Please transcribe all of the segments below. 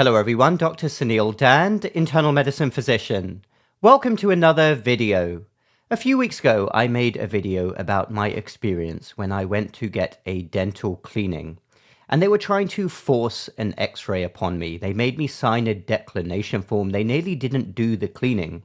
Hello everyone, Dr. Suneel Dhand, internal medicine physician. Welcome to another video. A few weeks ago, I made a video about my experience when I went to get a dental cleaning. And they were trying to force an x-ray upon me. They made me sign a declination form. They nearly didn't do the cleaning.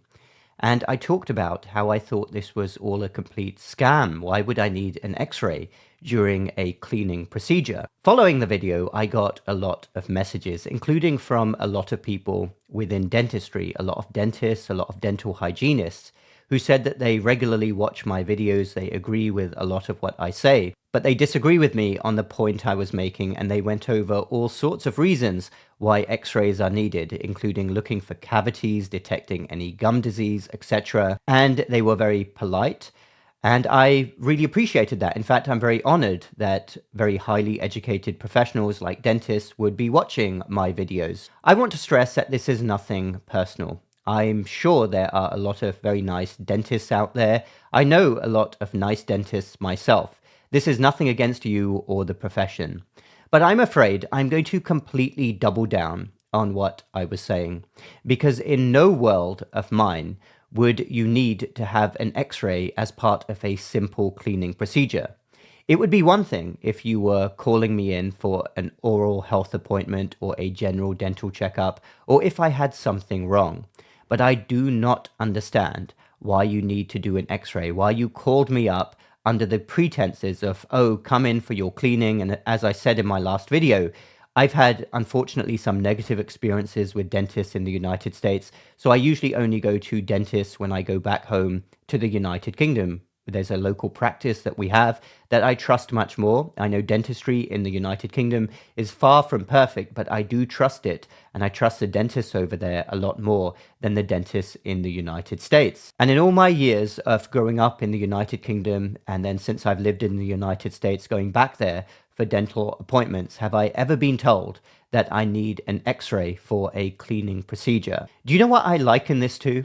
And I talked about how I thought this was all a complete scam. Why would I need an x-ray during a cleaning procedure? Following the video, I got a lot of messages, including from a lot of people within dentistry, a lot of dentists, a lot of dental hygienists, who said that they regularly watch my videos, they agree with a lot of what I say, but they disagree with me on the point I was making, and they went over all sorts of reasons why x-rays are needed, including looking for cavities, detecting any gum disease, etc. And they were very polite, and I really appreciated that. In fact, I'm very honored that very highly educated professionals like dentists would be watching my videos. I want to stress that this is nothing personal. I'm sure there are a lot of very nice dentists out there. I know a lot of nice dentists myself. This is nothing against you or the profession. But I'm afraid I'm going to completely double down on what I was saying, because in no world of mine would you need to have an x-ray as part of a simple cleaning procedure. It would be one thing if you were calling me in for an oral health appointment or a general dental checkup, or if I had something wrong. But I do not understand why you need to do an x-ray, why you called me up under the pretenses of, oh, come in for your cleaning. And as I said in my last video, I've had, unfortunately, some negative experiences with dentists in the United States. So I usually only go to dentists when I go back home to the United Kingdom. There's a local practice that we have that I trust much more. I know dentistry in the United Kingdom is far from perfect, but I do trust it. And I trust the dentists over there a lot more than the dentists in the United States. And in all my years of growing up in the United Kingdom, and then since I've lived in the United States, going back there for dental appointments, have I ever been told that I need an x-ray for a cleaning procedure? Do you know what I liken this to?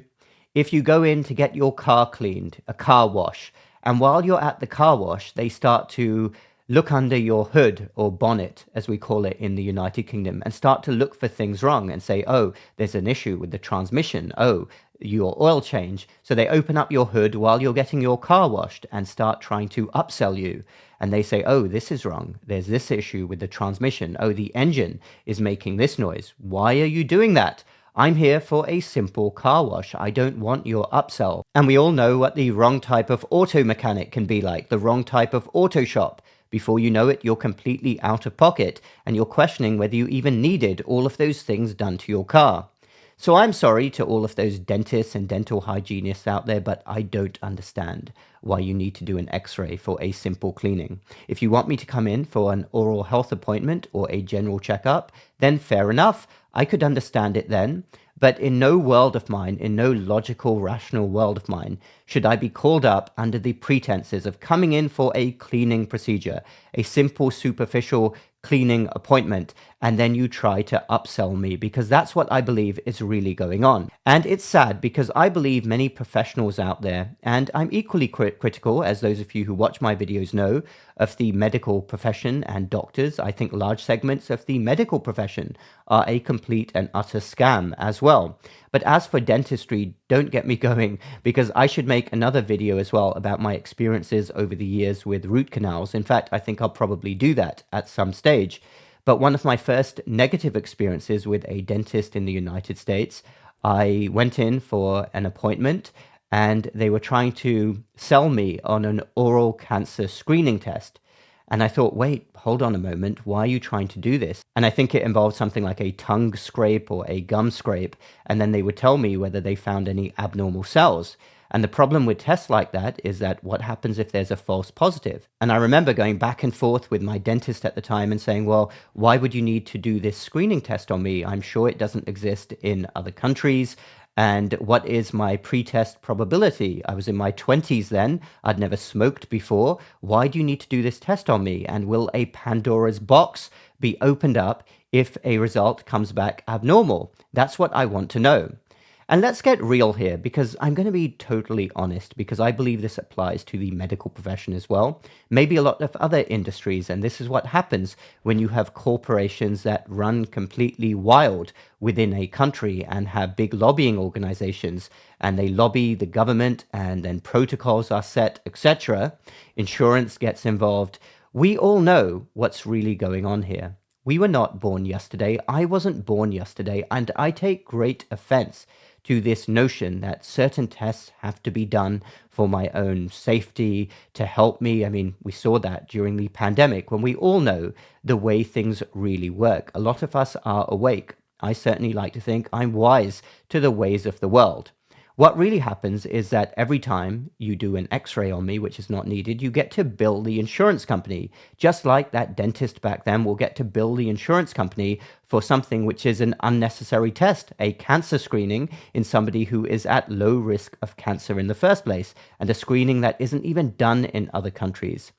If you go in to get your car cleaned, a car wash, and while you're at the car wash, they start to look under your hood or bonnet, as we call it in the United Kingdom, and start to look for things wrong and say, oh, there's an issue with the transmission. Oh, your oil change. So they open up your hood while you're getting your car washed and start trying to upsell you. And they say, oh, this is wrong. There's this issue with the transmission. Oh, the engine is making this noise. Why are you doing that? I'm here for a simple car wash. I don't want your upsell. And we all know what the wrong type of auto mechanic can be like, the wrong type of auto shop. Before you know it, you're completely out of pocket and you're questioning whether you even needed all of those things done to your car. So I'm sorry to all of those dentists and dental hygienists out there, but I don't understand why you need to do an x-ray for a simple cleaning. If you want me to come in for an oral health appointment or a general checkup, then fair enough. I could understand it then. But in no world of mine, in no logical, rational world of mine, should I be called up under the pretenses of coming in for a cleaning procedure, a simple, superficial cleaning appointment, and then you try to upsell me, because that's what I believe is really going on. And it's sad because I believe many professionals out there, and I'm equally critical, as those of you who watch my videos know, of the medical profession and doctors. I think large segments of the medical profession are a complete and utter scam as well. But as for dentistry, don't get me going, because I should make another video as well about my experiences over the years with root canals. In fact, I think I'll probably do that at some stage. But one of my first negative experiences with a dentist in the United States, I went in for an appointment and they were trying to sell me on an oral cancer screening test. And I thought, wait, hold on a moment, why are you trying to do this? And I think it involved something like a tongue scrape or a gum scrape, and then they would tell me whether they found any abnormal cells. And the problem with tests like that is that what happens if there's a false positive? And I remember going back and forth with my dentist at the time and saying, well, why would you need to do this screening test on me? I'm sure it doesn't exist in other countries. And what is my pre-test probability? I was in my 20s then. I'd never smoked before. Why do you need to do this test on me? And will a Pandora's box be opened up if a result comes back abnormal? That's what I want to know. And let's get real here, because I'm going to be totally honest, because I believe this applies to the medical profession as well, maybe a lot of other industries, and this is what happens when you have corporations that run completely wild within a country and have big lobbying organizations, and they lobby the government, and then protocols are set, etc. Insurance gets involved. We all know what's really going on here. We were not born yesterday. I wasn't born yesterday, and I take great offense to this notion that certain tests have to be done for my own safety, to help me. I mean, we saw that during the pandemic when we all know the way things really work. A lot of us are awake. I certainly like to think I'm wise to the ways of the world. What really happens is that every time you do an x-ray on me, which is not needed, you get to bill the insurance company. Just like that dentist back then will get to bill the insurance company for something which is an unnecessary test, a cancer screening in somebody who is at low risk of cancer in the first place, and a screening that isn't even done in other countries.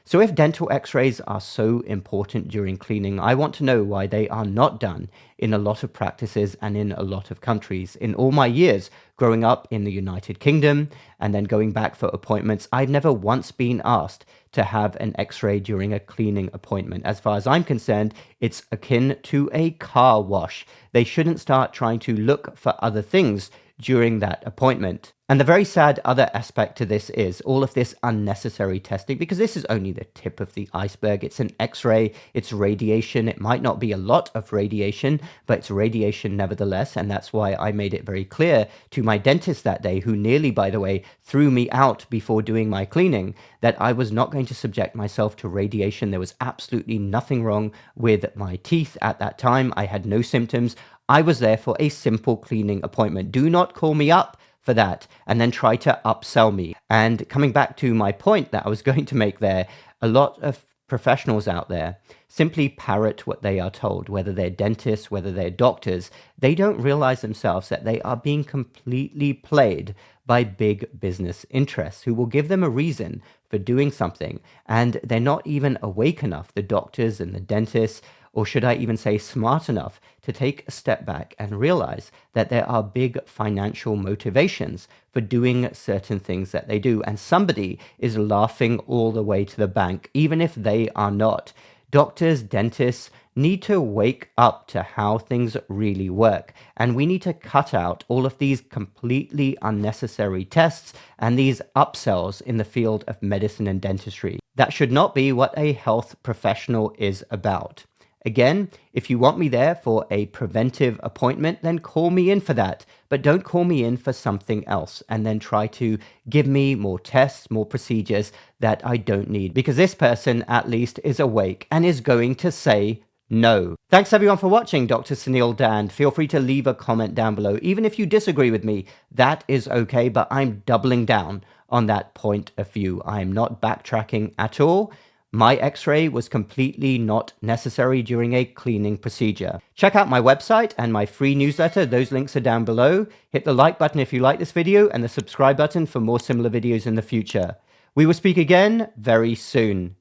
So if dental x-rays are so important during cleaning, I want to know why they are not done in a lot of practices and in a lot of countries. In all my years growing up in the United Kingdom and then going back for appointments, I've never once been asked to have an x-ray during a cleaning appointment. As far as I'm concerned, it's akin to a car wash. They shouldn't start trying to look for other things during that appointment. And the very sad other aspect to this is all of this unnecessary testing, because this is only the tip of the iceberg. It's an x-ray, it's radiation. It might not be a lot of radiation, but it's radiation nevertheless. And that's why I made it very clear to my dentist that day, who nearly, by the way, threw me out before doing my cleaning, that I was not going to subject myself to radiation. There was absolutely nothing wrong with my teeth at that time. I had no symptoms. I was there for a simple cleaning appointment. Do not call me up for that and then try to upsell me. And coming back to my point that I was going to make there, a lot of professionals out there simply parrot what they are told, whether they're dentists, whether they're doctors. They don't realize themselves that they are being completely played by big business interests who will give them a reason for doing something, and they're not even awake enough, the doctors and the dentists, or should I even say smart enough, to take a step back and realize that there are big financial motivations for doing certain things that they do. And somebody is laughing all the way to the bank, even if they are not. Doctors, dentists need to wake up to how things really work. And we need to cut out all of these completely unnecessary tests and these upsells in the field of medicine and dentistry. That should not be what a health professional is about. Again, if you want me there for a preventive appointment, then call me in for that. But don't call me in for something else and then try to give me more tests, more procedures that I don't need. Because this person at least is awake and is going to say no. Thanks everyone for watching. Dr. Suneel Dhand. Feel free to leave a comment down below. Even if you disagree with me, that is okay, but I'm doubling down on that point of view. I am not backtracking at all. My x-ray was completely not necessary during a cleaning procedure. Check out my website and my free newsletter. Those links are down below. Hit the like button if you like this video and the subscribe button for more similar videos in the future. We will speak again very soon.